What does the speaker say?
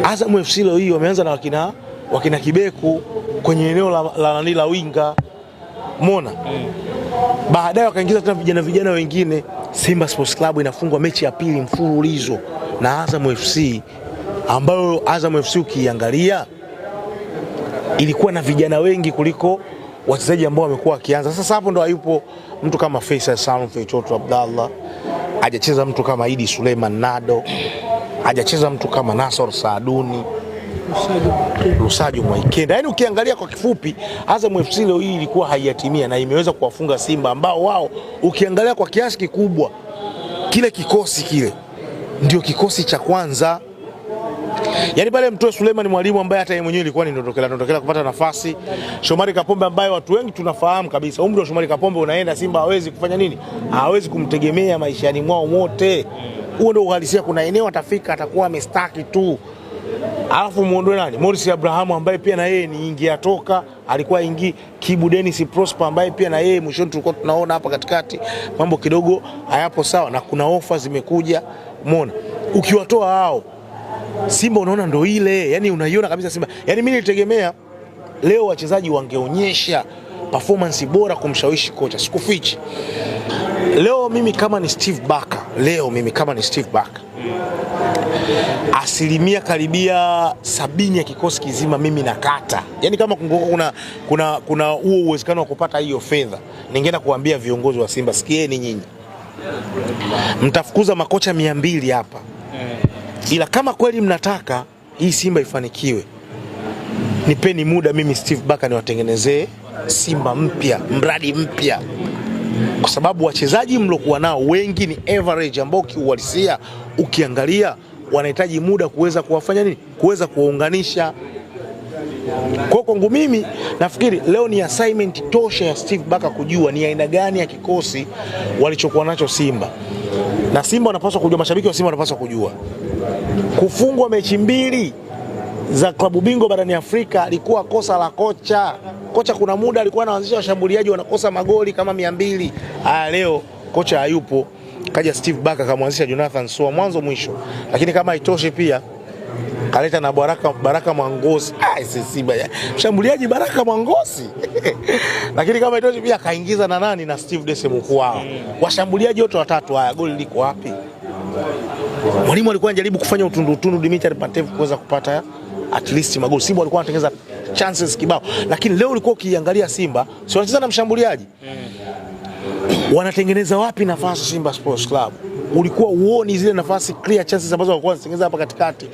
Azam FC leo hii wameanza na wakina Kibeku kwenye eneo la winga. Umeona? Baadaye wakaingiza tena vijana wengine. Simba Sports Club inafungwa mechi ya pili mfululizo na Azam FC, ambayo Azam FC ukiangalia ilikuwa na vijana wengi kuliko wachezaji ambao wamekuwa wakianza. Sasa hapo ndo hayupo mtu kama Faisal Salum Feitoto Abdallah, hajacheza mtu kama Idi Suleiman Nado, hajacheza mtu kama Nasor Saaduni, Lusajo Mwaikenda. Yaani ukiangalia kwa kifupi, Azam FC leo hii ilikuwa haiyatimia na imeweza kuwafunga Simba ambao wao ukiangalia kwa kiasi kikubwa kile kikosi kile ndio kikosi cha kwanza. Yaani pale mtoe Suleiman Mwalimu ambaye hata yeye mwenyewe ilikuwa ni ndotokela kupata nafasi. Shomari Kapombe ambaye watu wengi tunafahamu kabisa umri wa Shomari Kapombe unaenda, Simba hawezi kufanya nini? Hawezi kumtegemea maishani mwao wote. Huo ndio uhalisia, kuna eneo atafika atakuwa amestaki tu. Alafu muondoe nani? Morris Abraham ambaye pia na yeye ni ingia toka, alikuwa ingi. Kibu Dennis Prosper ambaye pia na yeye mwishoni tulikuwa tunaona hapa katikati mambo kidogo hayapo sawa na kuna ofa zimekuja. Umeona? Ukiwatoa hao Simba unaona ndo ile, yani unaiona kabisa Simba. Yani mimi nilitegemea leo wachezaji wangeonyesha performance bora kumshawishi kocha. Sikufichi. Leo mimi kama ni Steve Barker, asilimia karibia 70 ya kikosi kizima mimi nakata. Yani kama kuna huo uwezekano wa kupata hiyo fedha, ningeenda kuambia viongozi wa Simba, sikieni nyinyi, mtafukuza makocha 200 hapa. Ila kama kweli mnataka hii Simba ifanikiwe, nipeni muda mimi Steve Barker niwatengenezee Simba mpya, mradi mpya. Kwa sababu wachezaji mlokuwa nao wengi ni average ambao kiuhalisia ukiangalia wanahitaji muda kuweza kuwafanya nini? Kuweza kuwaunganisha. Kwa kwangu mimi nafikiri leo ni assignment tosha ya Steve Barker kujua ni aina gani ya kikosi walichokuwa nacho Simba. Na Simba wanapaswa kujua, mashabiki wa Simba wanapaswa kujua, kufungwa mechi 2 za klabu bingwa barani Afrika alikuwa kosa la kocha. Kocha kuna muda alikuwa anaanzisha washambuliaji wanakosa magoli kama 200. Leo kocha hayupo, kaja Steve Barker kamwanzisha Jonathan Soa mwanzo mwisho. Lakini kama haitoshi pia kaleta na Baraka Mwangosi. Simba mshambuliaji Baraka Mwangosi. Lakini kama haitoshi pia kaingiza na nani? Na Steve Dese Mukwao. Washambuliaji wote watatu. Goli liko wapi? Mwalimu alikuwa anajaribu kufanya utundu Dimitri Pantev kuweza kupata at least magoli. Simba walikuwa wanatengeneza chances kibao. Lakini leo ulikuwa ukiangalia Simba, si wanacheza na mshambuliaji. Wanatengeneza wapi nafasi Simba Sports Club? Ulikuwa uone zile nafasi clear chances ambazo walikuwa wanatengeneza hapa katikati.